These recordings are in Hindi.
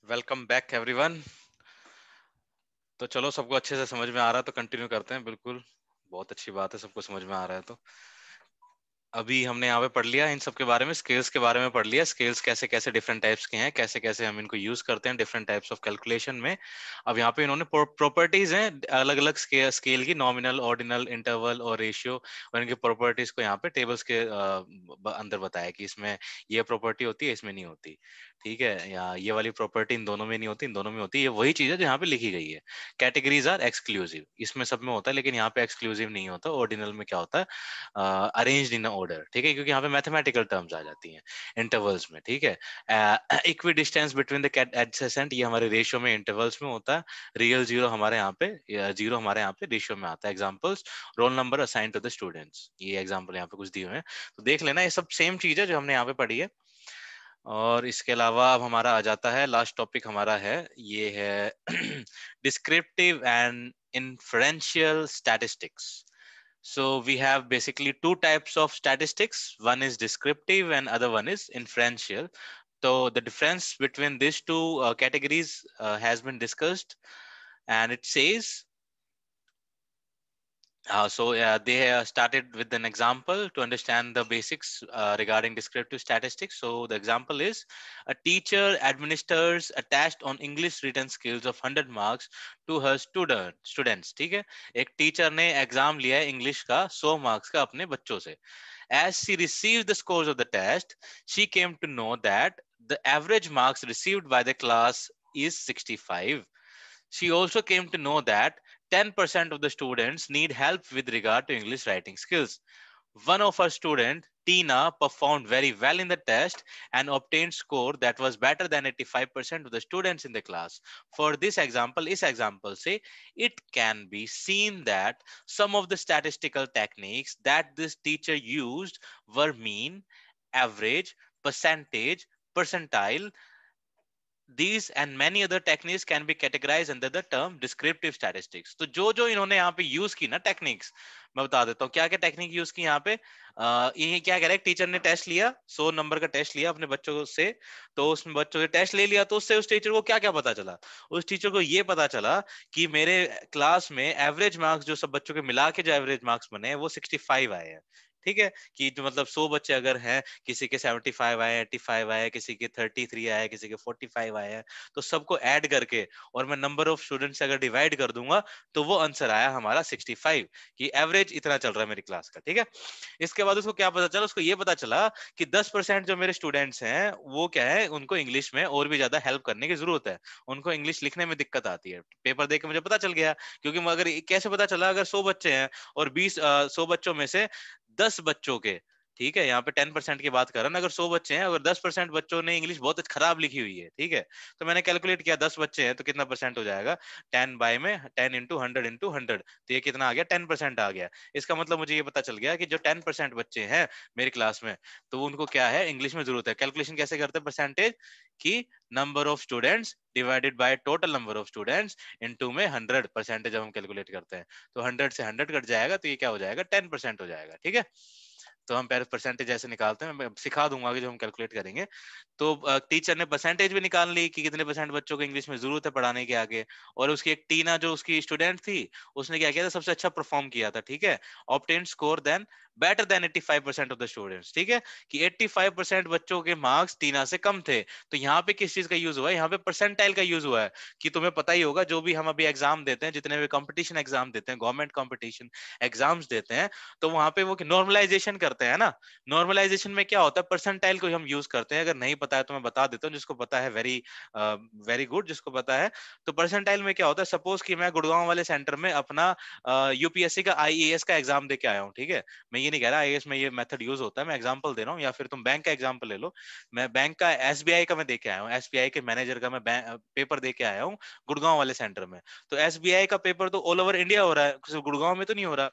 Welcome back everyone. तो चलो, सबको अच्छे से समझ में आ रहा है तो कंटिन्यू करते हैं। बिल्कुल, बहुत अच्छी बात है, सबको समझ में आ रहा है तो अभी हमने यहाँ पे पढ़ लिया इन सब के बारे में, स्केल्स के बारे में पढ़ लिया। स्केल्स कैसे कैसे डिफरेंट टाइप्स के हैं, कैसे कैसे हम इनको यूज करते हैं डिफरेंट टाइप्स ऑफ कैलकुलेशन में। अब यहाँ पे इन्होंने प्रॉपर्टीज हैं अलग अलग स्केल की, नॉमिनल, ऑर्डिनल, इंटरवल और रेशियो, और इनकी प्रॉपर्टीज को यहाँ पे टेबल्स के अंदर बताया कि इसमें ये प्रॉपर्टी होती है, इसमें नहीं होती। ठीक है, या ये वाली प्रॉपर्टी इन दोनों में नहीं होती, इन दोनों में होती है। ये वही चीज है जो यहाँ पे लिखी गई है। कैटेगरीज आर एक्सक्लूसिव, इसमें सब में होता है, लेकिन यहाँ पे एक्सक्लूसिव नहीं होता। ऑर्डिनल में क्या होता है? Arranged in order. ठीक है, क्योंकि यहाँ पे मैथमेटिकल टर्म्स आ जाती हैं इंटरवल्स में। ठीक है, equi distance between the adjacent, ये हमारे रेशियो में इंटरवल्स में होता है। रियल जीरो हमारे यहाँ पे, जीरो हमारे यहाँ पे रेशियो में आता है। Examples, roll number assign to the students, ये एग्जांपल यहाँ पे कुछ दिए हुए हैं, तो देख लेना। ये सब सेम चीज है जो हमने यहाँ पे पढ़ी है। और इसके अलावा अब हमारा आ जाता है, लास्ट टॉपिक हमारा है, ये है descriptive and inferential statistics. So we have basically two types of statistics. One is descriptive and other one is inferential. So the difference between these two categories has been discussed, and it says they started with an example to understand the basics regarding descriptive statistics. So the example is, a teacher administers a test on English written skills of 100 marks to her students. ठीक है, एक टीचर ने एग्जाम लिया है इंग्लिश का 100 मार्क्स का अपने बच्चों से. As she received the scores of the test, she came to know that the average marks received by the class is 65. She also came to know that 10% of the students need help with regard to English writing skills. One of her students, Tina, performed very well in the test and obtained score that was better than 85% of the students in the class. For this example, इस example से it can be seen that some of the statistical techniques that this teacher used were mean, average, percentage, percentile. These and many other techniques can be categorized under the term descriptive statistics. तो जो जो इन्होंने यहाँ पे यूज की ना टेक्निक्स, मैं बता देता हूँ क्या क्या टेक्निक यूज की यहाँ पे। ये क्या कह रहा है, टीचर ने टेस्ट लिया, 100 नंबर का टेस्ट लिया अपने बच्चों से, तो उस बच्चों से टेस्ट ले लिया, तो उससे उस टीचर को क्या क्या पता चला? उस टीचर को ये पता चला कि मेरे क्लास में एवरेज मार्क्स जो सब बच्चों के मिला के जो एवरेज मार्क्स बने हैं वो 65 आए हैं। ठीक है, कि जो मतलब 100 बच्चे अगर हैं, किसी के 75 आए, 85 आए, किसी के 33 आए, किसी के 45 आए हैं, तो सबको ऐड करके और मैं नंबर ऑफ स्टूडेंट से अगर डिवाइड कर दूंगा तो वो आंसर आया हमारा 65, कि एवरेज इतना चल रहा है मेरी क्लास का। ठीक है, इसके बाद उसको क्या पता चला? उसको ये पता चला कि 10% जो मेरे स्टूडेंट्स हैं वो क्या है, उनको इंग्लिश में और भी ज्यादा हेल्प करने की जरूरत है, उनको इंग्लिश लिखने में दिक्कत आती है। पेपर देख के मुझे पता चल गया, क्योंकि अगर कैसे पता चला, अगर 100 बच्चे हैं और 100 बच्चों में से 10 बच्चों के, ठीक है, यहाँ पे 10% की बात कर रहा हूँ, अगर 100 बच्चे हैं, अगर 10% बच्चों ने इंग्लिश बहुत खराब लिखी हुई है, ठीक है, तो मैंने कैलकुलेट किया 10 बच्चे हैं तो कितना परसेंट हो जाएगा, 10 बाय में 10 इंटू 100 इंटू 100, तो ये कितना आ गया, 10% आ गया। इसका मतलब मुझे ये पता चल गया कि जो 10% बच्चे हैं मेरी क्लास में, तो उनको क्या है, इंग्लिश में जरूरत है। कैलकुलेशन कैसे करते हैं परसेंटेज की, number of students divided by total number of students into में 100%, जब हम कैलकुलेट करते हैं तो 100 से 100 कट जाएगा, तो ये क्या हो जाएगा, 10% हो जाएगा। ठीक है, तो हम पहले परसेंटेज ऐसे निकालते हैं, मैं सिखा दूंगा कि जो हम कैलकुलेट करेंगे। तो टीचर ने परसेंटेज भी निकाल ली कि कितने परसेंट बच्चों को इंग्लिश में जरूरत है पढ़ाने के आगे। और उसकी एक टीना जो उसकी स्टूडेंट थी, उसने क्या किया था, सबसे अच्छा परफॉर्म किया था। ठीक है, obtain score then better then 85% of the students. ठीक है, कि 85% बच्चों के मार्क्स टीना से कम थे। तो यहाँ पे किस चीज का यूज हुआ है, यहाँ पे परसेंटाइल का यूज हुआ है। कि तुम्हें पता ही होगा, जो भी हम अभी एग्जाम देते हैं, जितने भी कंपटीशन एग्जाम देते हैं, गवर्नमेंट कंपटीशन एग्जाम्स देते हैं, तो वहां पे वो नॉर्मलाइजेशन करते हैं ना। नॉर्मलाइजेशन में क्या होता है, परसेंटाइल को हम यूज करते हैं। अगर नहीं पता है तो मैं बता देता हूँ, जिसको पता है वेरी वेरी गुड, जिसको पता है। तो परसेंटाइल में क्या होता है, सपोज कि मैं गुड़गांव वाले सेंटर में अपना यूपीएससी का आईएएस का एग्जाम दे के आया हूँ। ठीक है, मैं ये नहीं कह रहा आईएएस में ये मेथड यूज होता है, मैं एग्जाम्पल दे रहा हूँ। या फिर तुम बैंक का एग्जाम्पल ले लो, मैं बैंक का एसबीआई का मैं दे के आया हूँ, एसबीआई के मैनेजर का मैं पेपर दे के आया हूँ गुड़गांव वाले सेंटर में। तो एसबीआई का पेपर तो ऑल ओवर इंडिया हो रहा है, सिर्फ गुड़गांव में तो नहीं हो रहा।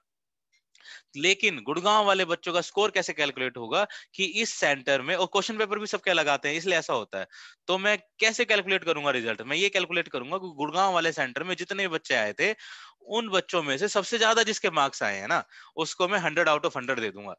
लेकिन गुड़गांव वाले बच्चों का स्कोर कैसे कैलकुलेट होगा, कि इस सेंटर में, और क्वेश्चन पेपर भी सबके लगाते हैं इसलिए ऐसा होता है। तो मैं कैसे कैलकुलेट करूंगा रिजल्ट, मैं ये कैलकुलेट करूंगा कि गुड़गांव वाले सेंटर में जितने बच्चे आए थे, उन बच्चों में से सबसे ज्यादा जिसके मार्क्स आए हैं ना, उसको मैं 100 आउट ऑफ 100 दे दूंगा।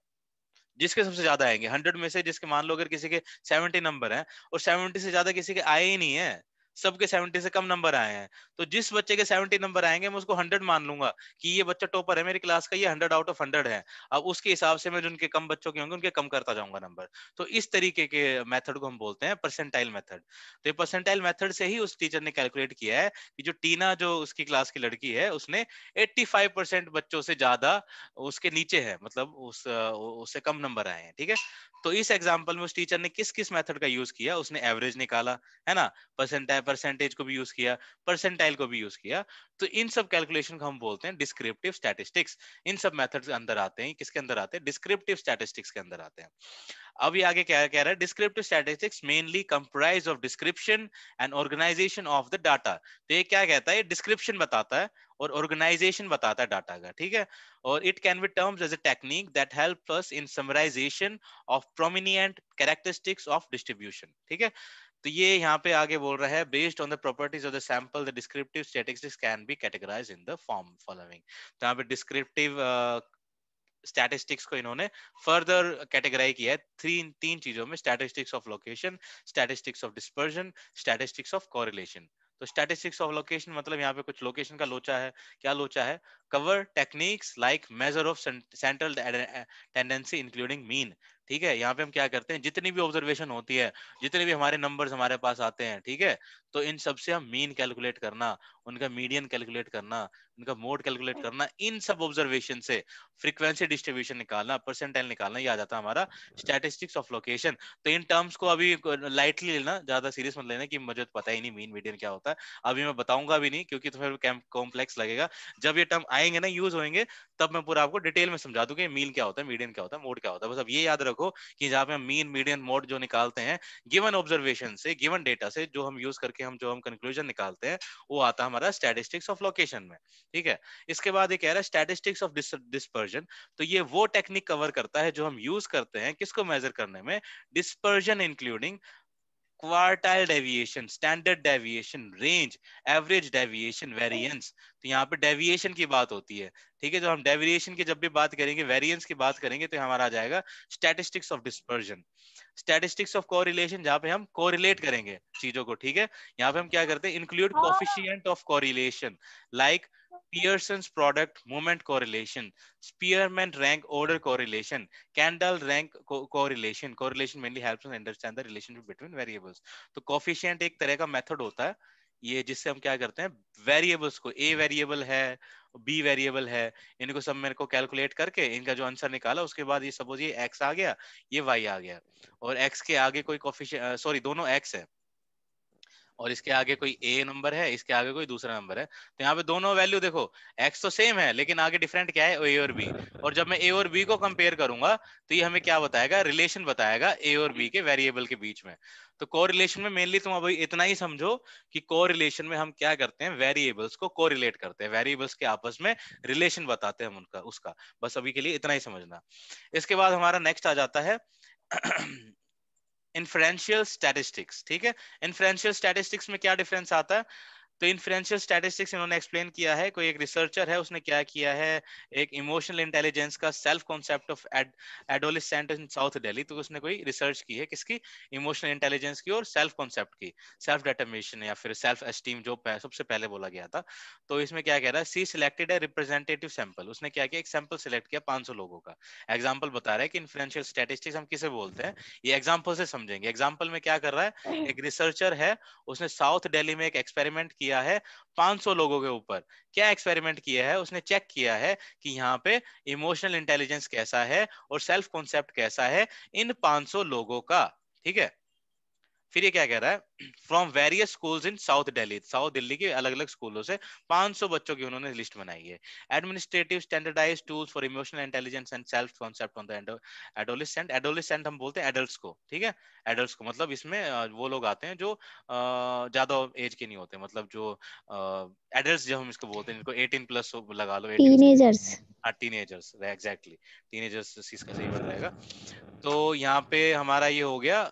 जिसके सबसे ज्यादा आएंगे 100 में से, जिसके मान लो अगर किसी के 70 नंबर हैं और 70 से ज्यादा किसी के आए ही नहीं है, सबके 70 से कम नंबर आए हैं, तो जिस बच्चे के 70 नंबर आएंगे मैं उसको 100 मान लूंगा कि ये बच्चा टॉपर है मेरी क्लास का, ये 100 आउट ऑफ 100 है। अब उसके हिसाब से मैं जो उनके कम बच्चों के होंगे उनके कम करता जाऊंगा नंबर। तो इस तरीके के मेथड को हम बोलते हैं परसेंटाइल मेथड। तो ये परसेंटाइल मेथड से ही उस टीचर ने कैलकुलेट किया है कि जो टीना जो उसकी क्लास की लड़की है उसने 85% बच्चों से ज्यादा उसके नीचे है, मतलब उससे कम नंबर आए हैं, ठीक है। तो इस एग्जाम्पल में उस टीचर ने किस किस मेथड का यूज किया, उसने एवरेज निकाला, है ना, परसेंटेज को भी यूज किया, परसेंटाइल को भी यूज किया। तो इन सब कैलकुलेशन को हम बोलते हैं डिस्क्रिप्टिव स्टैटिस्टिक्स। इन सब मेथड्स अंदर आते हैं, किसके अंदर आते हैं, डिस्क्रिप्टिव स्टैटिस्टिक्स के अंदर आते हैं। अब ये आगे क्या कह रहा है, descriptive statistics mainly comprise of description and organisation of the data. तो ये क्या कहता है, डिस्क्रिप्शन बताता है और ऑर्गेनाइजेशन बताता है डाटा का, ठीक है। और it can be terms as a technique that help us in summarization of prominent characteristics of distribution, ठीक है। तो ये यहाँ पे आगे बोल रहा है, based on the properties of the sample the descriptive statistics can be categorised in the form following. तो यहाँ पे डिस्क्रिप्टिव स्टैटिस्टिक्स को इन्होंने फर्दर कैटेगराइज किया है तीन चीजों में, statistics of location, statistics of dispersion, statistics of correlation. तो स्टैटिस्टिक्स ऑफ लोकेशन मतलब यहाँ पे कुछ लोकेशन का लोचा है। क्या लोचा है, cover techniques like measure of central tendency including mean, ठीक है। यहाँ पे हम क्या करते हैं, जितनी भी ऑब्जर्वेशन होती है, जितने भी हमारे नंबर्स हमारे पास आते हैं, ठीक है, तो इन सबसे हम मीन कैलकुलेट करना, उनका मीडियन कैलकुलेट करना, उनका मोड कैलकुलेट करना, इन सब ऑब्जर्वेशन से फ्रीक्वेंसी डिस्ट्रीब्यूशन निकालना, परसेंटाइल निकालना, ये आ जाता है हमारा स्टैटिस्टिक्स ऑफ लोकेशन। तो इन टर्म्स को अभी लाइटली लेना, ज्यादा सीरियस मत लेना कि मुझे तो पता ही नहीं मीन मीडियन क्या होता है। अभी मैं बताऊंगा भी नहीं क्योंकि तो फिर कॉम्प्लेक्स लगेगा। जब ये टर्म आएंगे ना, यूज होंगे, तब मैं पूरा आपको डिटेल में समझा दूंगा मीन क्या होता है, मीडियन क्या होता है, मोड क्या होता है। बस अब ये याद रखो कि जहाँ पे हम मीन मीडियन मोड जो निकालते हैं गिवन ऑब्जर्वेशन से, गिवन डेटा से, जो हम यूज करके हम कंक्लूजन निकालते हैं, वो आता है हमारा स्टैटिस्टिक्स ऑफ लोकेशन में, ठीक है। इसके बाद ये कह रहा है स्टैटिस्टिक्स ऑफ डिस्पर्जन। तो ये वो टेक्निक कवर करता है जो हम यूज करते हैं किसको मेजर करने में, dispersion including quartile deviation, standard deviation, range, average deviation, variance. तो यहाँ पे डेविएशन की बात होती है, ठीक है। जो हम डेविएशन की जब भी बात करेंगे, वेरिएंस की बात करेंगे, तो हमारा आ जाएगा statistics of dispersion. Statistics of correlation, जहाँ पे हम कोरिलेट करेंगे चीजों को, ठीक है। यहाँ पे हम क्या करते हैं, include coefficient of correlation like Pearson's product moment correlation, Spearman rank order correlation, Kendall rank correlation. Correlation mainly helps us understand the relationship between variables. तो coefficient एक तरह का मेथड होता है, ये जिससे हम क्या करते हैं, वेरिएबल्स को, ए वेरिएबल है, बी वेरिएबल है, इनको सब मेरे को कैलकुलेट करके इनका जो आंसर निकाला, उसके बाद ये सपोज ये एक्स आ गया, ये वाई आ गया, और एक्स के आगे कोई कोफिशिएंट, सॉरी दोनों एक्स है, और इसके आगे कोई ए नंबर है, इसके आगे कोई दूसरा नंबर है। तो यहाँ पे दोनों वैल्यू देखो, एक्स तो सेम है लेकिन आगे डिफरेंट क्या है, ए और बी। और जब मैं ए और बी को कंपेयर करूंगा तो ये हमें क्या बताएगा, रिलेशन बताएगा ए और बी के वेरिएबल के बीच में। तो कोरिलेशन में मेनली तुम अभी इतना ही समझो कि कोरिलेशन में हम क्या करते हैं, वेरिएबल्स को कोरिलेट करते हैं, वेरिएबल्स के आपस में रिलेशन बताते हैं हम उनका, उसका। बस अभी के लिए इतना ही समझना। इसके बाद हमारा नेक्स्ट आ जाता है इन्फ्रेंशियल स्टैटिस्टिक्स, ठीक है। इन्फ्रेंशियल स्टैटिस्टिक्स में क्या डिफरेंस आता है, तो इन्फ्रेंशियल स्टैटिस्टिक्स इन्होंने एक्सप्लेन किया है, कोई एक रिसर्चर है उसने क्या किया है, एक इमोशनल इंटेलिजेंस का self concept of adolescent in south Delhi. तो उसने कोई रिसर्च की है, किसकी, इमोशनल इंटेलिजेंस की और सेल्फ कॉन्सेप्ट की, सेल्फ डिटरमिनेशन या फिर सेल्फ एस्टीम जो सबसे पहले बोला गया था। तो इसमें क्या कह रहा है, सी सिलेक्टेड है रिप्रेजेंटेटिव सैंपल। उसने क्या किया, एक सैंपल सिलेक्ट किया 500 लोगों का। एग्जाम्पल बता रहा है कि इन्फ्रेंशियल स्टैटिस्टिक्स हम किसे बोलते हैं, ये एग्जाम्पल से समझेंगे। एग्जाम्पल में क्या कर रहा है, एक रिसर्चर है, उसने साउथ दिल्ली में एक एक्सपेरिमेंट किया है 500 लोगों के ऊपर। क्या एक्सपेरिमेंट किया है, उसने चेक किया है कि यहाँ पे इमोशनल इंटेलिजेंस कैसा है और सेल्फ कॉन्सेप्ट कैसा है इन 500 लोगों का, ठीक है। फिर ये क्या कह रहा है, from various schools in south Delhi, south Delhi के अलग अलग स्कूलों से 500 बच्चों की उन्होंने लिस्ट बनाई है। Administrative standardized tools for emotional intelligence and self concept on the adolescent. Adolescent हम बोलते हैं एडल्ट्स को, ठीक है। एडल्ट्स को मतलब इसमें वो लोग आते हैं जो ज्यादा एज के नहीं होते, मतलब जो एडल्ट्स जो हम इसको बोलते हैं, इनको 18 प्लस लगा लो, 18 से, टीनेजर्स। हाँ टीनेजर्स, एग्जैक्टली, टीनेजर्स इसका सही वर्ड रहेगा। तो यहाँ पे हमारा ये हो गया,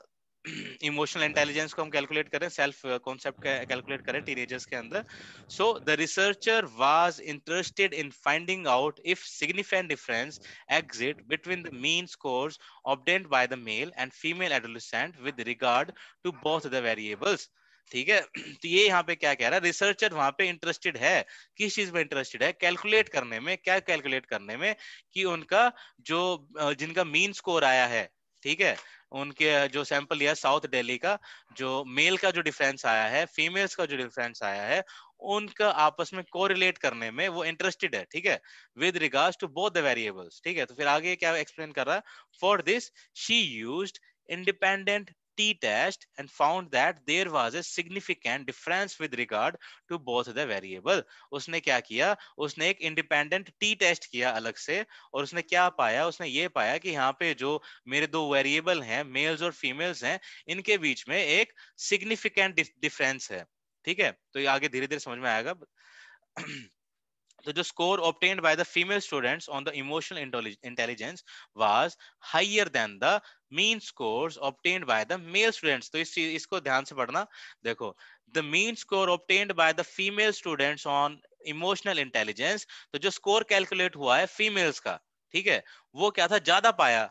इमोशनल इंटेलिजेंस को हम कैलकुलेट करें, सेल्फ कॉन्सेप्ट कैलकुलेट करें टीनेजर्स के अंदर। So the researcher was interested in finding out if significant difference exit between the mean scores obtained by the male and female adolescent with regard to both the variables. ठीक है। तो ये यहाँ पे क्या कह रहा है, रिसर्चर वहां पे इंटरेस्टेड है, किस चीज में इंटरेस्टेड है, कैलकुलेट करने में। क्या कैलकुलेट करने में, कि उनका जो जिनका मीन स्कोर आया है, ठीक है, उनके जो सैंपल लिया साउथ दिल्ली का, जो मेल का जो डिफरेंस आया है, फीमेल्स का जो डिफरेंस आया है, उनका आपस में कोरिलेट करने में वो इंटरेस्टेड है, ठीक है, with regards to both the variables. ठीक है, तो फिर आगे क्या एक्सप्लेन कर रहा है, for this she used independent t-test and found that there was a significant difference with regard to both the variable। उसने क्या किया, उसने एक इंडिपेंडेंट टी टेस्ट किया अलग से, और उसने क्या पाया, उसने ये पाया कि यहाँ पे जो मेरे दो वेरिएबल हैं, मेल्स और फीमेल्स हैं, इनके बीच में एक सिग्निफिकेंट डिफरेंस है। ठीक है, तो ये आगे धीरे धीरे समझ में आएगा। So the score obtained by the female students on the emotional intelligence was higher than the mean scores obtained by the male students। तो इसको ध्यान से पढ़ना। देखो, the mean score obtained by the female students on emotional intelligence, तो जो स्कोर कैलकुलेट हुआ है फीमेल्स का, ठीक है, वो क्या था, ज्यादा पाया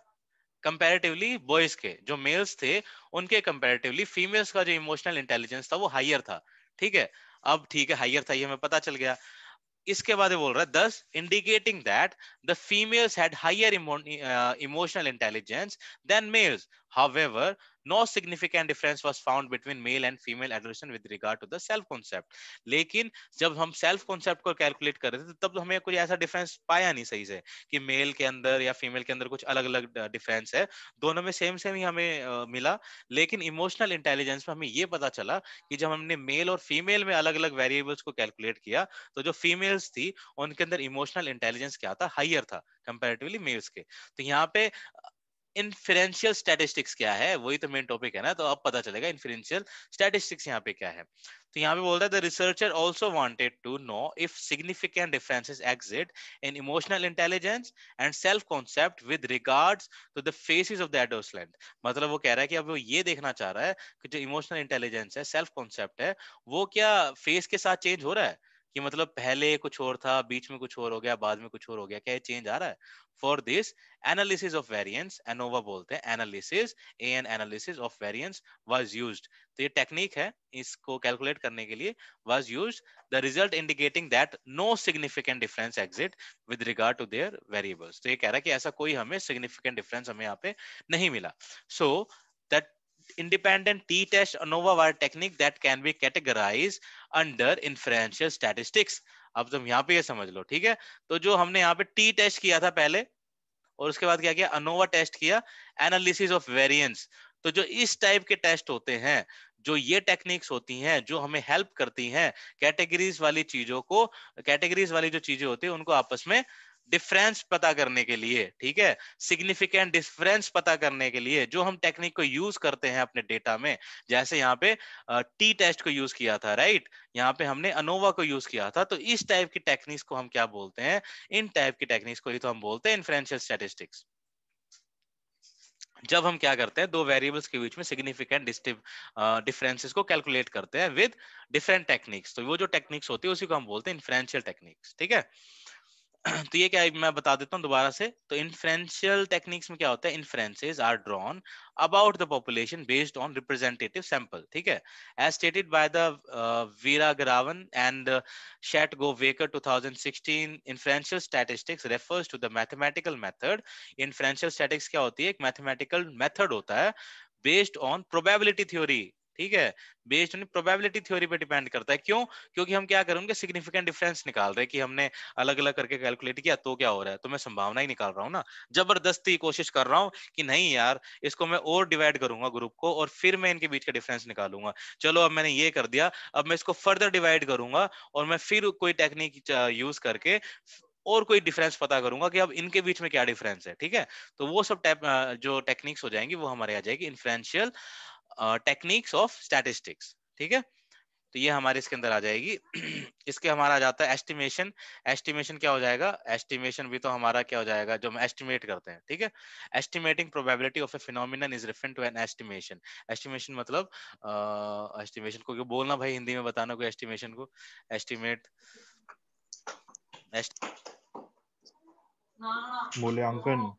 कंपैरेटिवली बॉयज के। जो मेल्स थे उनके कंपैरेटिवली फीमेल्स का जो इमोशनल इंटेलिजेंस था वो हायर था। ठीक है, अब ठीक है, हायर था ये हमें पता चल गया। इसके बाद बोल रहा है, thus indicating that the females had higher emotional intelligence than males, however no significant difference was found between male and female adolescent with regard to the self concept. लेकिन जब हम सेल्फ कॉन्सेप्ट को कैलकुलेट कर रहे थे तब तो हमें कोई ऐसा डिफरेंस पाया नहीं सही से, कि मेल के अंदर या फीमेल के अंदर कुछ अलग अलग डिफरेंस है। दोनों में सेम सेम ही हमें मिला। लेकिन इमोशनल इंटेलिजेंस में हमें ये पता चला कि जब हमने मेल और फीमेल में अलग अलग वेरिएबल्स को कैलकुलेट किया, तो जो फीमेल्स थी उनके अंदर इमोशनल इंटेलिजेंस क्या था, हायर था कंपैरेटिवली मेल्स के। तो यहाँ पे इन्फेरेंशियल स्टैटिस्टिक्स क्या है, वही तो मेन टॉपिक है ना, तो अब पता चलेगा इन्फेरेंशियल स्टैटिस्टिक्स यहाँ पे क्या है। तो यहाँ पे बोलता है, the researcher also wanted to know if significant differences exist in emotional intelligence and self concept with regards to the phases of the adolescent. मतलब वो कह रहा है कि अब वो ये देखना चाह रहा है कि जो इमोशनल इंटेलिजेंस है, सेल्फ कॉन्सेप्ट है, वो क्या फेस के साथ चेंज हो रहा है, कि मतलब पहले कुछ और था, बीच में कुछ और हो गया, बाद में कुछ और हो गया, क्या ये चेंज आ रहा है। For this analysis of variance, ANOVA बोलते हैं, analysis, an analysis of variance was used. तो ये टेक्निक है इसको कैलकुलेट करने के लिए, was used, the result indicating that no significant difference exist with regard to their variables. तो ये कह रहा है कि ऐसा कोई हमें सिग्निफिकेंट डिफरेंस हमें यहाँ पे नहीं मिला। So that independent t-test ANOVA were technique that can be categorized under inferential statistics। अब तुम यहाँ पे ये समझ लो, ठीक है। तो जो हमने यहाँ पे टी टेस्ट किया था पहले, और उसके बाद क्या किया, अनोवा टेस्ट किया, एनालिसिस ऑफ वेरिएंस। तो जो इस टाइप के टेस्ट होते हैं, जो ये टेक्निक्स होती हैं, जो हमें हेल्प करती हैं कैटेगरीज वाली चीजों को, कैटेगरीज वाली जो चीजें होती है उनको आपस में डिफरेंस पता करने के लिए, ठीक है, सिग्निफिकेंट डिफरेंस पता करने के लिए जो हम टेक्निक को यूज करते हैं अपने डेटा में। जैसे यहाँ पे टी टेस्ट को यूज किया था, राइट, यहाँ पे हमने अनोवा को यूज किया था। तो इस टाइप की टेक्निक्स को हम क्या बोलते हैं, इन टाइप की टेक्निक्स को ही तो हम बोलते हैं इन्फ्रेंशियल स्टैटिस्टिक्स। जब हम क्या करते हैं, दो वेरिएबल्स के बीच में सिग्निफिकेंट डिफरेंसेस को कैलकुलेट करते हैं विद डिफरेंट टेक्निक्स, तो वो जो टेक्निक्स होती है उसी को हम बोलते हैं इन्फ्रेंशियल टेक्निक्स। ठीक है। तो ये क्या है, मैं बता देता हूँ दोबारा से। तो इन्फ्रेंशियल टेक्निक्स में क्या होता है, inferences are drawn about the population based on representative sample. ठीक है, as stated by the Veeraraghavan and Shetgovekar 2016, inferential statistics refers to the mathematical method. Inferential statistics क्या होती है, एक मैथमेटिकल मेथड होता है बेस्ड ऑन प्रोबेबिलिटी थ्योरी। ठीक है, बेस्ड ऑन प्रोबेबिलिटी थ्योरी पे डिपेंड करता है। क्यों, क्योंकि हम क्या करेंगे, सिग्निफिकेंट डिफरेंस निकाल रहे हैं, कि हमने अलग अलग करके कैलकुलेट किया तो क्या हो रहा है, तो मैं संभावना ही निकाल रहा हूँ ना, जबरदस्ती कोशिश कर रहा हूँ कि नहीं यार, इसको मैं और डिवाइड करूंगा ग्रुप को, और फिर मैं इनके बीच का डिफरेंस निकालूंगा। चलो अब मैंने ये कर दिया, अब मैं इसको फर्दर डिवाइड करूंगा, और मैं फिर कोई टेक्निक यूज करके और कोई डिफरेंस पता करूंगा कि अब इनके बीच में क्या डिफरेंस है। ठीक है, तो वो सब टाइप जो टेक्निक्स हो जाएंगी वो हमारे आ जाएगी इन्फ्रेंशियल टेक्निक्स ऑफ स्टैटिस्टिक्स। ठीक है, तो ये हमारे इसके अंदर आ जाएगी। इसके हमारा आ जाता है एस्टिमेशन। एस्टिमेशन क्या हो जाएगा, एस्टिमेशन भी तो हमारा क्या हो जाएगा, जो हम एस्टिमेट करते हैं। ठीक है, estimating probability of a phenomenon is referent to an estimation. Estimation मतलब एस्टिमेशन को क्यों बोलना भाई, हिंदी में बताना कोई एस्टिमेशन को, एस्टिमेट, मूल्यांकन।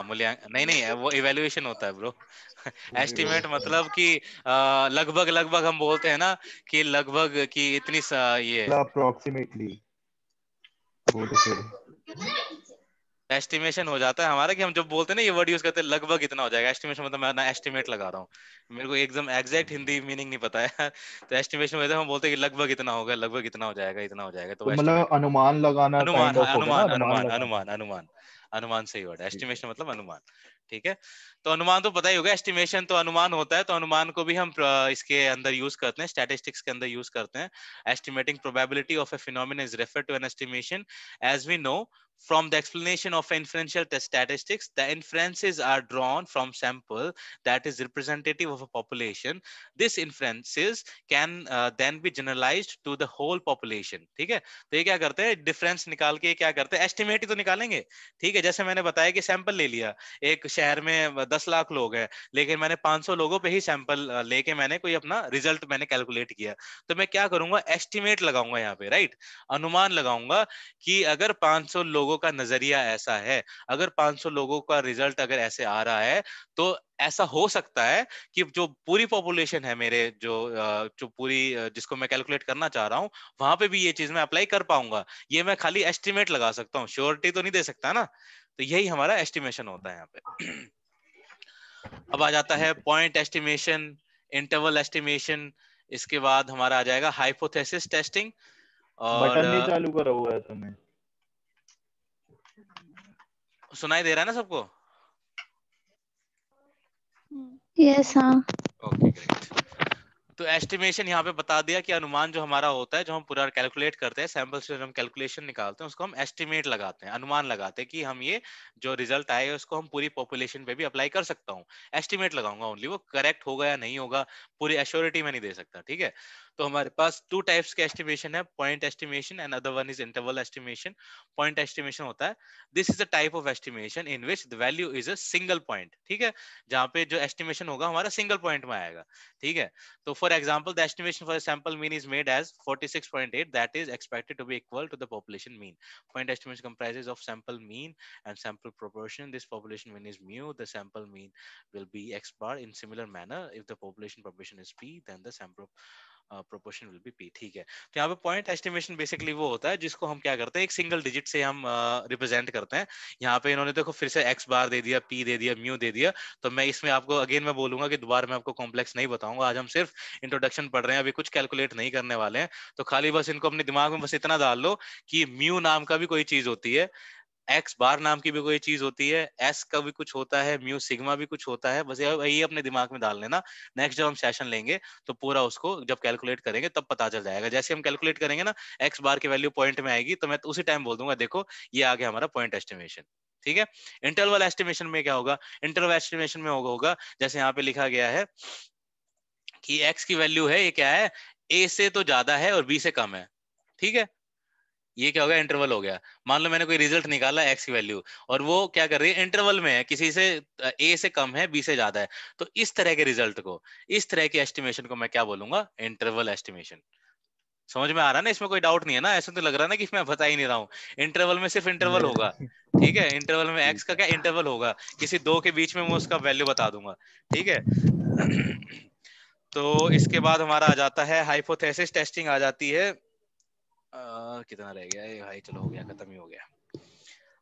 मूल्यांकन नहीं, नहीं वो इवेल्युएशन होता है ब्रो। एस्टिमेट मतलब मतलब कि लगभग लगभग हम बोलते हैं ना कि लगभग कि इतनी ये अप्रोक्सीमेटली, वो तो फिर एस्टिमेशन हो जाता है हमारा कि हम जब बोलते हैं ना ये वर्ड यूज करते हैं लगभग इतना हो जाएगा। एस्टिमेशन मतलब मैं ना एस्टिमेट लगा रहा हूँ, मेरे को एकदम एग्जैक्ट हिंदी मीनिंग नहीं पता है। तो एस्टिमेशन में हम बोलते हैं कि लगभग इतना होगा, लगभग इतना हो जाएगा, इतना हो जाएगा, तो तो वो मतलब एस्टिमेट होता है। अनुमान लगाना अनुमान, काइंड हाँ ऑफ हो गया ना, अनुमान, अनुमान अनुमान, लगाना। अनुमान, अनुमान, अनुमान सही वर्ड है। ठीक है। एस्टिमेशन मतलब अनुमान। ठीक है। तो अनुमान तो पता ही होगा, एस्टिमेशन तो अनुमान होता है, तो अनुमान को भी हम इसके अंदर यूज करते हैं, स्टैटिस्टिक्स के अंदर यूज करते हैं। Estimating probability of a phenomena is refer to an estimation. As we know from the explanation of inferential statistics, the inferences are drawn from sample that is representative of a population. This inferences can then be generalized to the whole population. ठीक है। तो ये क्या करते हैं, डिफरेंस निकाल के क्या करते हैं, एस्टिमेट ही तो निकालेंगे। ठीक है। जैसे मैंने बताया कि सैंपल ले लिया, एक शहर में 10 लाख लोग हैं, लेकिन मैंने 500 लोगों पे ही सैंपल लेके मैंने कोई अपना रिजल्ट मैंने कैलकुलेट किया, तो मैं क्या करूंगा, एस्टिमेट लगाऊंगा यहाँ पे, राइट। अनुमान लगाऊंगा कि अगर 500 लोगों का नजरिया ऐसा है, अगर 500 लोगों का रिजल्ट अगर ऐसे आ रहा है, तो ऐसा हो सकता है कि जो पूरी पॉपुलेशन है मेरे जो पूरी जिसको मैं कैलकुलेट करना चाह रहा हूं, वहां पे भी ये चीज मैं अप्लाई कर पाऊंगा। ये मैं खाली एस्टिमेट लगा सकता हूँ, श्योरिटी तो नहीं दे सकता ना। तो यही हमारा एस्टिमेशन होता है यहाँ पे। अब आ जाता है ठीक है। Point estimation, interval estimation. इसके बाद हमारा आ जाएगा हाइपोथेसिस टेस्टिंग। और बटन नहीं चालू करा हुआ है तुम्हें? सुनाई दे रहा है ना सबको? यस हाँ। Okay great. तो एस्टिमेशन यहाँ पे बता दिया कि अनुमान जो हमारा होता है, जो हम पूरा कैलकुलेट करते हैं, सैंपल से हम कैलकुलेशन निकालते हैं, उसको हम एस्टिमेट लगाते हैं, अनुमान लगाते हैं कि हम ये जो रिजल्ट आए उसको हम पूरी पॉपुलेशन पे भी अप्लाई कर सकता हूँ। एस्टिमेट लगाऊंगा ओनली, वो करेक्ट होगा या नहीं होगा पूरी एश्योरिटी में नहीं दे सकता। ठीक है। तो हमारे पास टू टाइप्स के एस्टिमेशन है, point estimation and other one is interval estimation. Point estimation होता है, this is a type of estimation in which the value is a single point. ठीक है। जहाँ पे जो एस्टिमेशन होगा हमारा सिंगल पॉइंट में आएगा। ठीक है। So for example, the estimation for the sample mean is made as 46.8, that is expected to be equal to the population mean. Point estimation comprises of sample mean and sample proportion. This population mean is mu. The sample mean will be x bar. In similar manner, if the population proportion is p, then the sample proportion will be P. ठीक है। तो यहाँ पे पॉइंट एस्टिमेशन बेसिकली वो होता है जिसको हम क्या करते हैं, एक सिंगल डिजिट से हम रिप्रेजेंट करते हैं। यहाँ पे इन्होंने देखो फिर से एक्स बार दे दिया, पी दे दिया, म्यू दे दिया। तो मैं इसमें आपको अगेन मैं बोलूंगा कि दोबारा मैं आपको कॉम्प्लेक्स नहीं बताऊंगा, आज हम सिर्फ इंट्रोडक्शन पढ़ रहे हैं, अभी कुछ कैलकुलेट नहीं करने वाले हैं। तो खाली बस इनको अपने दिमाग में बस इतना डाल लो कि म्यू नाम का भी कोई चीज होती है, एक्स बार नाम की भी कोई चीज होती है, एस का भी कुछ होता है, म्यू सिग्मा भी कुछ होता है, बस यही अपने दिमाग में डाल लेना। नेक्स्ट जब हम सेशन लेंगे तो पूरा उसको जब कैलकुलेट करेंगे तब पता चल जाएगा। जैसे हम कैलकुलेट करेंगे ना, एक्स बार की वैल्यू पॉइंट में आएगी तो मैं तो उसी टाइम बोल दूंगा देखो ये आ गया हमारा पॉइंट एस्टिमेशन। ठीक है। इंटरवल एस्टिमेशन में क्या होगा, इंटरवल एस्टिमेशन में होगा जैसे यहाँ पे लिखा गया है कि एक्स की वैल्यू है, ये क्या है, ए से तो ज्यादा है और बी से कम है। ठीक है। ये क्या हो गया, इंटरवल हो गया। मान लो मैंने कोई रिजल्ट निकाला एक्स की वैल्यू, और वो क्या कर रही है, इंटरवल में है, किसी से ए से कम है, बी से ज्यादा है। तो इस तरह के रिजल्ट को, इस तरह के एस्टिमेशन को मैं क्या बोलूंगा, इंटरवल एस्टिमेशन। समझ में आ रहा है ना, इसमें कोई डाउट नहीं है ना, ऐसा तो लग रहा है ना कि मैं बता ही नहीं रहा हूँ। इंटरवल में सिर्फ इंटरवल होगा। नहीं। ठीक है। इंटरवल में एक्स ठीक का है। क्या इंटरवल होगा, किसी दो के बीच में मैं उसका वैल्यू बता दूंगा। ठीक है। तो इसके बाद हमारा आ जाता है हाइपोथेसिस टेस्टिंग आ जाती है। कितना रह गया ये भाई, चलो हो गया, खत्म ही हो गया।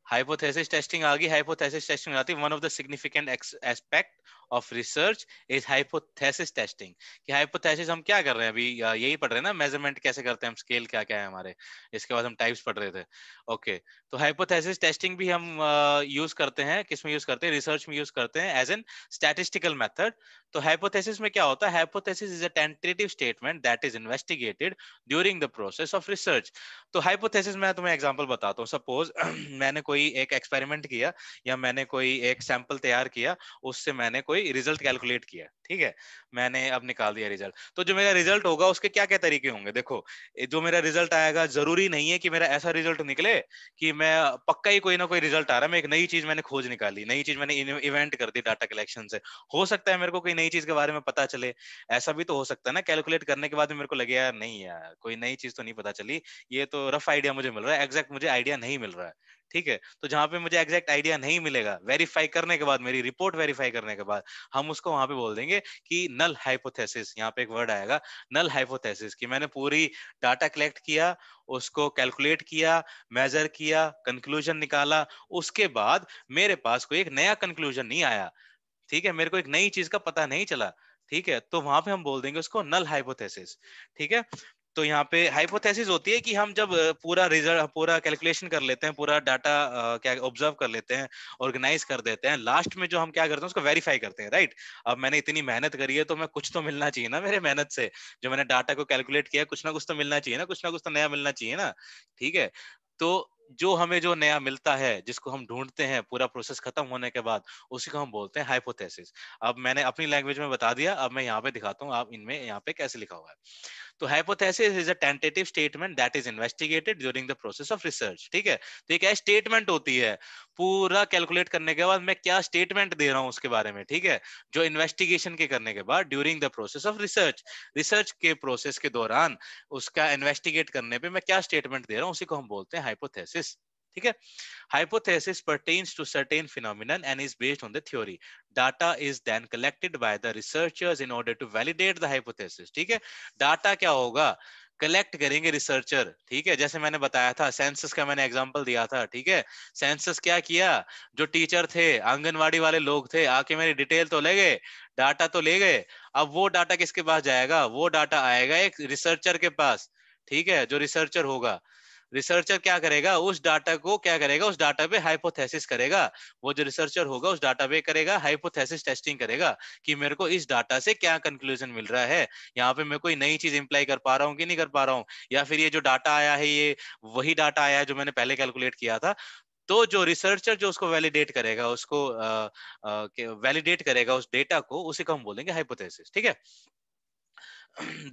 हाइपोथेसिस टेस्टिंग आ गई। हाइपोथेसिस टेस्टिंग आती है, one of the significant aspect of research is hypothesis testing. कि हाइपोथेसिस हम क्या कर रहे हैं अभी, यही पढ़ रहे हैं ना, मेजरमेंट कैसे करते हैं हम, स्केल क्या क्या है हमारे। इसके बाद हम टाइप्स पढ़ रहे थे। ओके। तो हाइपोथेसिस टेस्टिंग भी हम यूज करते हैं, किस में यूज करते हैं, रिसर्च में यूज करते हैं एज एन स्टैटिस्टिकल मेथड। तो हाइपोथेसिस में क्या होता है, hypothesis is a tentative statement that is investigated during the process of research. तो हाइपोथेसिस मैं तुम्हें एग्जांपल बताता हूँ। सपोज मैंने कोई एक एक्सपेरिमेंट किया, या मैंने कोई एक सैंपल तैयार किया, उससे मैंने कोई रिजल्ट कैलकुलेट किया। ठीक है। मैंने अब निकाल दिया रिजल्ट। तो जो मेरा रिजल्ट होगा उसके क्या क्या तरीके होंगे, देखो। जो मेरा रिजल्ट आएगा, जरूरी नहीं है कि मेरा ऐसा रिजल्ट निकले कि मैं पक्का ही कोई ना कोई रिजल्ट आ रहा है, मैं एक नई चीज मैंने खोज निकाली, नई चीज मैंने इवेंट कर दी डाटा कलेक्शन से। हो सकता है मेरे को कोई नई चीज के बारे में पता चले, ऐसा भी तो हो सकता है ना, कैलकुलेट करने के बाद भी मेरे को लगे यार नहीं यार कोई नई चीज तो नहीं पता चली, ये तो रफ आइडिया मुझे मिल रहा है, एग्जैक्ट मुझे आइडिया नहीं मिल रहा है। ठीक है, तो जहां पे मुझे एग्जैक्ट आइडिया नहीं मिलेगा, वेरीफाई करने के बाद, मेरी रिपोर्ट वेरीफाई करने के बाद, हम उसको वहां पे बोल देंगे कि नल हाइपोथेसिस, यहाँ पे एक वर्ड आएगा नल हाइपोथेसिस, कि मैंने पूरी डाटा कलेक्ट किया, उसको कैलकुलेट किया, मेजर किया, कंक्लूजन निकाला, उसके बाद मेरे पास कोई एक नया कंक्लूजन नहीं आया, ठीक है, मेरे को एक नई चीज का पता नहीं चला, ठीक है, तो वहां पे हम बोल देंगे उसको नल हाइपोथेसिस। ठीक है, तो यहाँ पे हाइपोथेसिस होती है कि हम जब पूरा रिजल्ट, पूरा कैलकुलेशन कर लेते हैं, पूरा डाटा क्या ऑब्जर्व कर लेते हैं, ऑर्गेनाइज कर देते हैं, लास्ट में जो हम क्या करते हैं उसको वेरीफाई करते हैं, राइट। अब मैंने इतनी मेहनत करी है तो मैं कुछ तो मिलना चाहिए ना मेरे मेहनत से, जो मैंने डाटा को कैलकुलेट किया, कुछ ना कुछ तो मिलना चाहिए ना, कुछ ना कुछ तो नया मिलना चाहिए ना, ठीक है। तो जो हमें जो नया मिलता है, जिसको हम ढूंढते हैं पूरा प्रोसेस खत्म होने के बाद, उसी को हम बोलते हैं हाइपोथेसिस। अब मैंने अपनी लैंग्वेज में बता दिया, अब मैं यहाँ पे दिखाता हूँ आप इनमें यहाँ पे कैसे लिखा हुआ है। तो hypothesis is a tentative statement that is investigated during the process of research। ठीक है, तो ये क्या स्टेटमेंट होती है, पूरा कैलकुलेट करने के बाद मैं क्या स्टेटमेंट दे रहा हूँ उसके बारे में, ठीक है, जो इन्वेस्टिगेशन के करने के बाद during the process of research, research के प्रोसेस के दौरान उसका इन्वेस्टिगेट करने पे मैं क्या स्टेटमेंट दे रहा हूँ, उसी को हम बोलते हैं हाइपोथेसिस। ठीक है, hypothesis pertains to certain phenomenon and is based on the theory. Data is then collected by the researchers in order to validate the hypothesis। ठीक है, डाटा क्या होगा, कलेक्ट करेंगे रिसर्चर, ठीक है, जैसे मैंने बताया था, सेंसस का मैंने एग्जांपल दिया था, ठीक है, सेंसस क्या किया, जो टीचर थे, आंगनवाड़ी वाले लोग थे, आके मेरी डिटेल तो ले गए, डाटा तो ले गए, अब वो डाटा किसके पास जाएगा, वो डाटा आएगा एक रिसर्चर के पास, ठीक है, जो रिसर्चर होगा, रिसर्चर क्या करेगा, उस डाटा को क्या करेगा, उस डाटा पे हाइपोथेसिस करेगा, वो जो रिसर्चर होगा उस डाटा पे करेगा हाइपोथेसिस टेस्टिंग करेगा, कि मेरे को इस डाटा से क्या कंक्लूजन मिल रहा है, यहाँ पे मैं कोई नई चीज इंप्लाई कर पा रहा हूँ कि नहीं कर पा रहा हूँ, या फिर ये जो डाटा आया है ये वही डाटा आया है जो मैंने पहले कैलकुलेट किया था। तो जो रिसर्चर जो उसको वैलिडेट करेगा, उसको वैलिडेट करेगा उस डेटा को, उसी को हम बोलेंगे हाइपोथेसिस। ठीक है,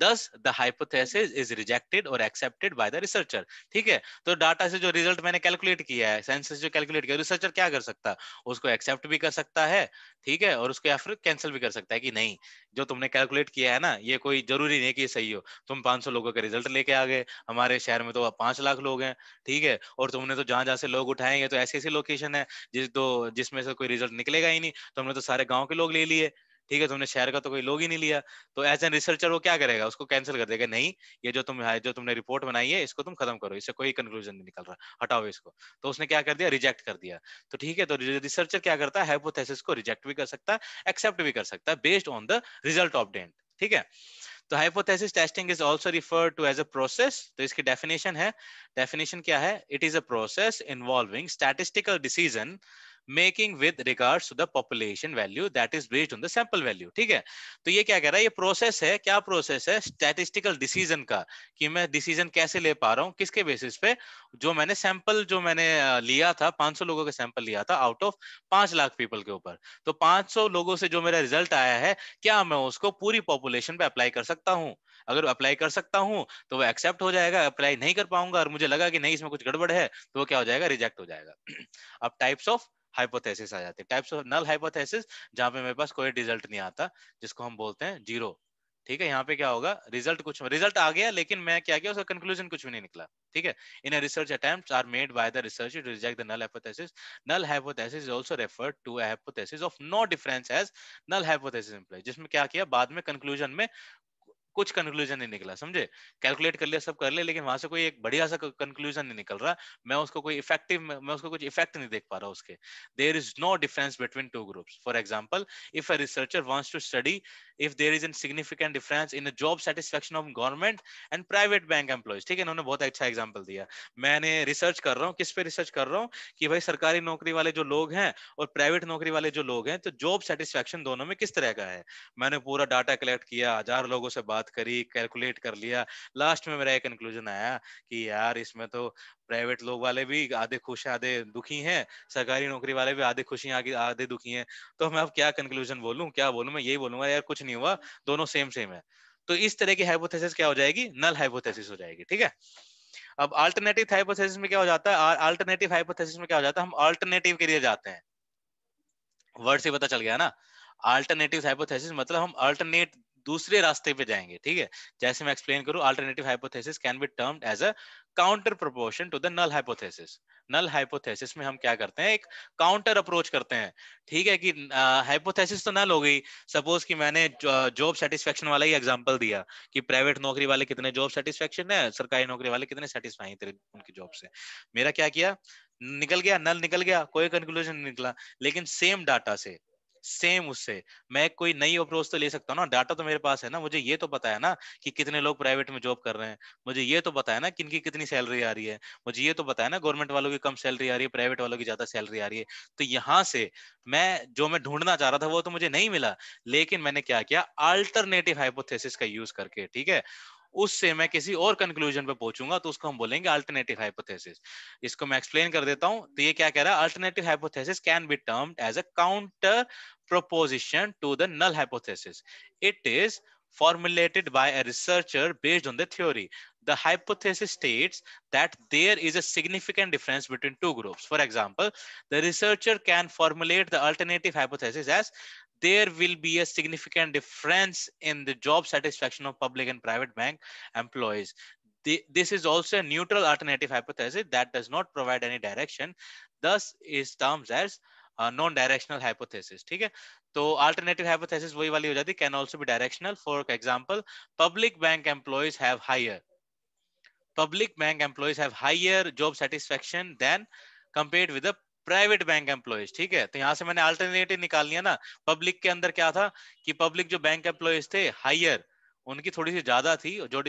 thus the hypothesis is rejected or accepted by the researcher। ठीक है, तो डाटा से जो रिजल्ट मैंने कैलकुलेट किया है, सेंसस जो कैलकुलेट किया, रिसर्चर क्या कर सकता है, उसको एक्सेप्ट भी कर सकता है, ठीक है, और उसको या फिर कैंसिल भी कर सकता है कि नहीं, जो तुमने कैलकुलेट किया है ना, ये कोई जरूरी नहीं कि ये सही हो, तुम 500 लोगों का रिजल्ट लेके आ गए, हमारे शहर में तो 5 लाख लोग हैं, ठीक है, और तुमने तो जहां जहां से लोग उठाएंगे तो ऐसी ऐसी लोकेशन है जिसमें से कोई रिजल्ट निकलेगा ही नहीं, तुमने तो सारे गाँव के लोग ले लिए, ठीक है, तुमने शहर का तो कोई लोग ही नहीं लिया, तो एज एन रिसर्चर वो क्या करेगा, उसको कैंसिल कर देगा, नहीं ये जो तुमने रिपोर्ट बनाई है इसको तुम खत्म करो, इससे कोई कंक्लूजन नहीं निकल रहा, हटाओ इसको। तो उसने क्या कर दिया, रिजेक्ट कर दिया। तो ठीक है, तो रिसर्चर क्या करता है, हाइपोथेसिस को रिजेक्ट भी कर सकता है, एक्सेप्ट भी कर सकता है based on the result obtained. ठीक है, तो hypothesis testing is also referred to as a process. तो इसकी डेफिनेशन है, डेफिनेशन क्या है, it is a process involving statistical decision making with regards to the population value that is based on the sample value. ठीक है, तो ये क्या कह रहा है, ये प्रोसेस है, क्या प्रोसेस है, स्टैटिस्टिकल डिसीजन का, कि मैं डिसीजन कैसे ले पा रहा हूँ, किसके बेसिस पे, जो मैंने सैंपल जो मैंने लिया था, 500 लोगों का सैंपल लिया था आउट ऑफ 5 लाख पीपल के ऊपर, तो 500 लोगों से जो मेरा रिजल्ट आया है, क्या मैं उसको पूरी पॉपुलेशन पे अप्लाई कर सकता हूँ, अगर अप्लाई कर सकता हूँ तो वो एक्सेप्ट हो जाएगा, अप्लाई नहीं कर पाऊंगा और मुझे लगा कि नहीं इसमें कुछ गड़बड़ है, तो वो क्या हो जाएगा, रिजेक्ट हो जाएगा। अब टाइप्स ऑफ हाइपोथेसिस आ जाते हैं, टाइप्स ऑफ नल हाइपोथेसिस, जहां पे मेरे पास कोई रिजल्ट नहीं आता, जिसको हम बोलते हैं जीरो। ठीक है, यहाँ पे क्या होगा, रिजल्ट आ गया लेकिन मैं क्या किया, उसका कंक्लूजन कुछ भी नहीं निकला। ठीक है, in a research attempts are made by the researcher to reject the null hypothesis. Null hypothesis is also referred to a hypothesis of no difference as null hypothesis implies, जिसमें क्या किया, बाद में कंक्लूजन में कुछ कंक्लूजन नहीं निकला, समझे, कैलकुलेट कर लिया, सब कर लिया, लेकिन वहां से कोई एक बढ़िया सा कंक्लूजन नहीं निकल रहा, मैं उसको कोई इफेक्टिव, मैं उसको कुछ इफेक्ट नहीं देख पा रहा उसके। There is no difference between two groups. For example, if a researcher wants to study if there is an significant difference in the job satisfaction of government and private bank employees. ठीक है, इन्होंने बहुत अच्छा एग्जांपल दिया, मैंने रिसर्च कर रहा हूँ, किस पे रिसर्च कर रहा हूँ, कि भाई सरकारी नौकरी वाले जो लोग हैं और प्राइवेट नौकरी वाले जो लोग हैं, तो जॉब सेटिस्फेक्शन दोनों में किस तरह का है। मैंने पूरा डाटा कलेक्ट किया, 1000 लोगों से बात करी, कैलकुलेट कर लिया, लास्ट में मेरा एक कंक्लूजन आया कि यार इसमें तो प्राइवेट लोग वाले भी आधे खुश हैं आधे दुखी हैं, सरकारी नौकरी वाले भी आधे खुशी हैं आधे दुखी हैं, तो मैं अब क्या कंक्लूजन बोलूं, क्या बोलूं, मैं यही बोलूंगा यार कुछ नहीं हुआ, दोनों सेम सेम है। तो इस तरह की हाइपोथेसिस क्या हो जाएगी, नल हाइपोथेसिस हो जाएगी। ठीक है, अब अल्टरनेटिव हाइपोथेसिस में क्या हो जाता है, अल्टरनेटिव हाइपोथेसिस में क्या हो जाता है, हम अल्टरनेटिव के लिए जाते हैं, वर्ड से पता चल गया ना, अल्टरनेटिव हाइपोथेसिस मतलब हम अल्टरनेट दूसरे रास्ते पे जाएंगे, ठीक है। जैसे मैं एक्सप्लेन करूं, alternative hypothesis can be termed as a counter proportion to the null hypothesis. Null hypothesis में हम क्या करते हैं, एक काउंटर अप्रोच करते हैं, ठीक है। कि हाइपोथेसिस तो नल हो गई। सपोज कि मैंने जॉब सेटिस्फेक्शन वाला ही एग्जांपल दिया कि प्राइवेट नौकरी वाले कितने जॉब सेटिस्फेक्शन है, सरकारी नौकरी वाले कितने सेटिस्फाई हैं उनकी जॉब से। मेरा क्या किया, निकल गया, नल निकल गया, कोई कंक्लूजन नहीं निकला। लेकिन सेम डाटा से, सेम उससे मैं कोई नई अप्रोच तो ले सकता हूँ ना। डाटा तो मेरे पास है ना, मुझे ये तो पता है ना कि कितने लोग प्राइवेट में जॉब कर रहे हैं, मुझे ये तो पता है ना किनकी कितनी सैलरी आ रही है, मुझे ये तो पता है ना गवर्नमेंट वालों की कम सैलरी आ रही है, प्राइवेट वालों की ज्यादा सैलरी आ रही है। तो यहाँ से मैं जो मैं ढूंढना चाह रहा था वो तो मुझे नहीं मिला, लेकिन मैंने क्या किया, अल्टरनेटिव हाइपोथेसिस का यूज करके, ठीक है, उससे मैं किसी और कंक्लूजन पे पहुंचूंगा, तो उसको हम बोलेंगे अल्टरनेटिव हाइपोथेसिस। इसको मैं एक्सप्लेन कर देता हूं। तो ये क्या कह रहा है, alternative hypothesis can be termed as a counter proposition to the null hypothesis. It is formulated by a researcher based on the theory. The hypothesis states that there is a significant difference between two groups. For example, the researcher can formulate the alternative hypothesis as there will be a significant difference in the job satisfaction of public and private bank employees. This is also a neutral alternative hypothesis that does not provide any direction, thus is termed as non directional hypothesis, ठीक है। तो अल्टरनेटिव हाइपोथेसिस वही वाली हो जाती है, can also be directional. For example, public bank employees have higher, public bank employees have higher job satisfaction than compared with the private bank employees, ठीक है। तो यहां से मैंने अल्टरनेटिव निकाल लिया ना। पब्लिक के अंदर क्या था कि पब्लिक जो बैंक एम्प्लॉयज थे हायर, उनकी थोड़ी सी ज्यादा थी जो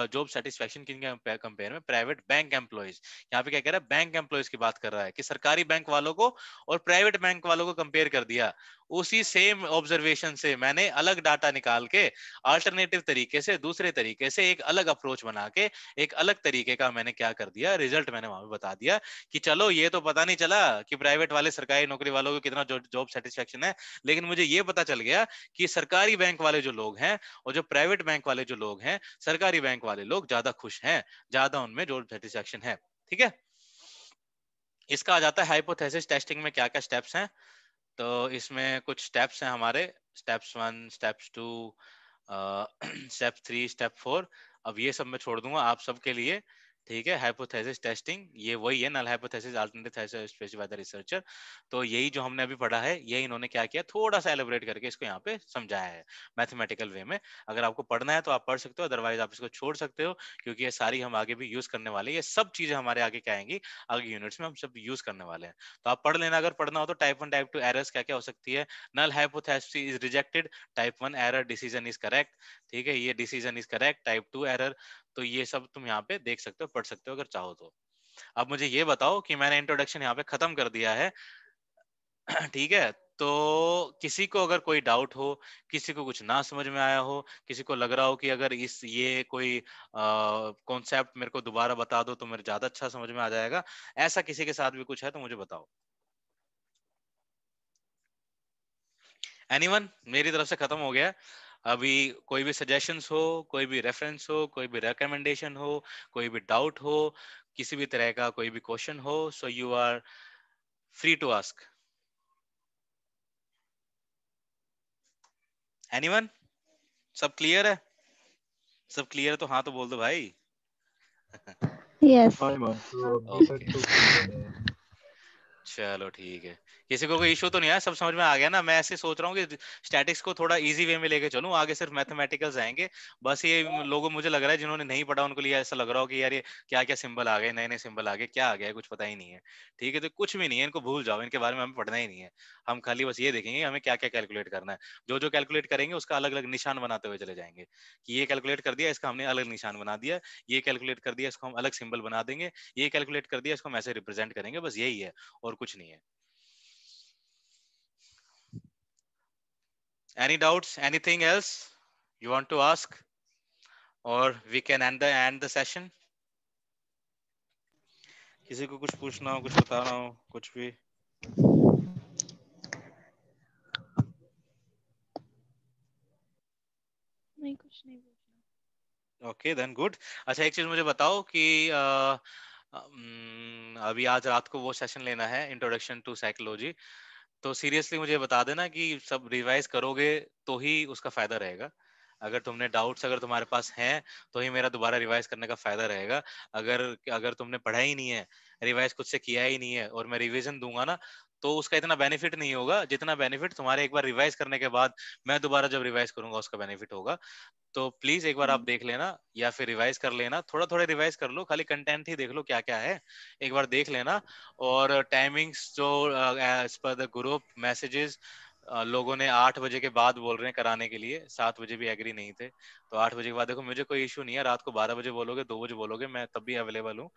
जॉब सेटिस्फेक्शन किनके कंपेयर में, प्राइवेट बैंक एम्प्लॉयज। यहाँ पे क्या कह रहा है, बैंक एम्प्लॉयज की बात कर रहा है कि सरकारी बैंक वालों को और प्राइवेट बैंक वालों को कंपेयर कर दिया। उसी सेम ऑब्जर्वेशन से मैंने अलग डाटा निकाल के अल्टरनेटिव तरीके से, दूसरे तरीके से एक अलग अप्रोच बना के एक अलग तरीके का मैंने क्या कर दिया, रिजल्ट मैंने वहां पे बता दिया कि चलो ये तो पता नहीं चला कि प्राइवेट वाले सरकारी नौकरी वालों को कितना जॉब सेटिस्फेक्शन है, लेकिन मुझे ये पता चल गया कि सरकारी बैंक वाले जो लोग हैं और जो प्राइवेट बैंक वाले जो लोग हैं, सरकारी बैंक वाले लोग ज्यादा खुश हैं, ज्यादा उनमें जॉब सेटिस्फेक्शन है, ठीक है। इसका आ जाता है हाइपोथेसिस टेस्टिंग में क्या क्या स्टेप्स हैं। तो इसमें कुछ स्टेप्स हैं हमारे, स्टेप्स 1, स्टेप्स 2, स्टेप 3, स्टेप 4। अब ये सब मैं छोड़ दूंगा आप सबके लिए, ठीक है। हाइपोथेसिस टेस्टिंग ये वही है, null hypothesis alternative hypothesis specified by the researcher. तो यही जो हमने अभी पढ़ा है, ये इन्होंने क्या किया, थोड़ा सा एलिब्रेट करके इसको यहाँ पे समझाया है मैथमेटिकल वे में। अगर आपको पढ़ना है तो आप पढ़ सकते हो, अदरवाइज आप इसको छोड़ सकते हो, क्योंकि ये सारी हम आगे भी यूज करने वाले हैं। ये सब चीजें हमारे आगे क्या आएंगी, आगे यूनिट्स में हम सब यूज करने वाले हैं। तो आप पढ़ लेना, अगर पढ़ना हो तो। टाइप 1 टाइप 2 एरर्स क्या क्या हो सकती है, null hypothesis is rejected, type 1 error decision is correct, ठीक है, ये decision is correct, type 2 error. तो ये सब तुम यहाँ पे देख सकते हो, पढ़ सकते हो अगर चाहो तो। अब मुझे ये बताओ कि मैंने इंट्रोडक्शन यहाँ पे खत्म कर दिया है ठीक है। तो किसी को अगर कोई डाउट हो, किसी को कुछ ना समझ में आया हो, किसी को लग रहा हो कि अगर इस ये कोई कॉन्सेप्ट मेरे को दोबारा बता दो तो मेरे ज्यादा अच्छा समझ में आ जाएगा, ऐसा किसी के साथ भी कुछ है तो मुझे बताओ। एनीवन? मेरी तरफ से खत्म हो गया। अभी कोई भी सजेशंस हो, कोई भी रेफरेंस हो, कोई भी रिकमेंडेशन हो, कोई भी डाउट हो, किसी भी तरह का कोई भी क्वेश्चन हो, so you are free to ask. Anyone? सब क्लियर है? सब क्लियर है तो हाँ तो बोल दो भाई। Yes. हाँ हिमांशु, अभी तक ओके, तो क्लियर है। चलो ठीक है। किसी को कोई इशू तो नहीं आया, सब समझ में आ गया ना? मैं ऐसे सोच रहा हूँ कि स्टैटिक्स को थोड़ा इजी वे में लेके चलूं, आगे सिर्फ मैथमेटिकल्स आएंगे। बस ये लोगों, मुझे लग रहा है जिन्होंने नहीं पढ़ा उनको लिए ऐसा लग रहा हो कि यार ये क्या क्या सिंबल आ गए, नए नए सिंबल आ गए, क्या आ गया है, कुछ पता ही नहीं है। ठीक है, तो कुछ भी नहीं है, इनको भूल जाओ, इनके बारे में हमें पढ़ना ही नहीं है। हम खाली बस ये देखेंगे हमें क्या क्या कैलकुलेट करना है। जो जो कैलकुलेट करेंगे उसका अलग अलग निशान बनाते हुए चले जाएंगे कि ये कैलकुलेट कर दिया, इसका हमने अलग निशान बना दिया, ये कैलकुलेट कर दिया, इसको हम अलग सिंबल बना देंगे, ये कैलकुलेट कर दिया, इसको हम ऐसे रिप्रेजेंट करेंगे, बस यही है और कुछ नहीं है। Any doubts? Anything else you want to ask? Or we can end the session. किसी को कुछ पूछना हो, कुछ बताना हो, कुछ भी? नहीं, कुछ नहीं पूछना। Okay, then good. अच्छा, एक चीज मुझे बताओ कि अभी आज रात को वो सेशन लेना है, इंट्रोडक्शन टू साइकोलॉजी। तो सीरियसली मुझे बता देना कि सब रिवाइज करोगे तो ही उसका फायदा रहेगा। अगर तुमने डाउट्स अगर तुम्हारे पास हैं तो ही मेरा दोबारा रिवाइज करने का फायदा रहेगा। अगर अगर तुमने पढ़ा ही नहीं है, रिवाइज खुद से किया ही नहीं है, और मैं रिवीजन दूंगा ना, तो उसका इतना बेनिफिट नहीं होगा जितना बेनिफिट तुम्हारे एक बार रिवाइज करने के बाद मैं दोबारा जब रिवाइज करूंगा उसका बेनिफिट होगा। तो प्लीज एक बार आप देख लेना या फिर रिवाइज कर लेना, थोड़ा थोड़ा रिवाइज कर लो, खाली कंटेंट ही देख लो क्या क्या है, एक बार देख लेना। और टाइमिंग्स जो as per the group messages, लोगों ने 8 बजे के बाद बोल रहे हैं कराने के लिए, 7 बजे भी एग्री नहीं थे। तो 8 बजे के बाद देखो, मुझे कोई इशू नहीं है, रात को 12 बजे बोलोगे, 2 बजे बोलोगे, मैं तब भी अवेलेबल हूँ।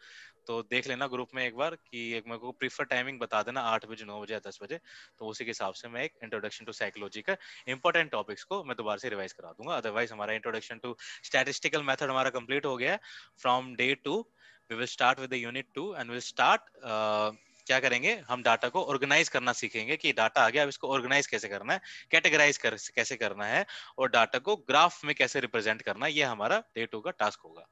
तो देख लेना ग्रुप में एक बार कि एक मेरे को प्रीफर टाइमिंग बता देना, 8 बजे, 9 बजे या 10 बजे। तो उसी के हिसाब से मैं एक इंट्रोडक्शन टू साइकोलॉजी का इंपॉर्टेंट टॉपिक्स को मैं दोबारा से रिवाइज करा दूंगा। अदरवाइज हमारा इंट्रोडक्शन टू स्टैटिस्टिकल मेथड हमारा कंप्लीट हो गया। From day 2 we will start with the unit 2 and will start क्या करेंगे, हम डाटा को ऑर्गेनाइज करना सीखेंगे कि डाटा आ गया, अब इसको ऑर्गेनाइज कैसे करना है, कैटेगराइज कैसे करना है, और डाटा को ग्राफ में कैसे रिप्रेजेंट करना है, ये हमारा डे 2 का टास्क होगा।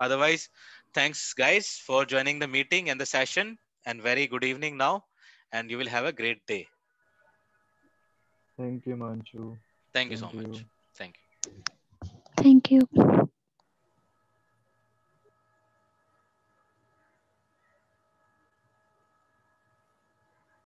Otherwise, thanks guys for joining the meeting and the session, and very good evening now, and you will have a great day. Thank you, Manchu. Thank you so Thank you. much. Thank you. Thank you.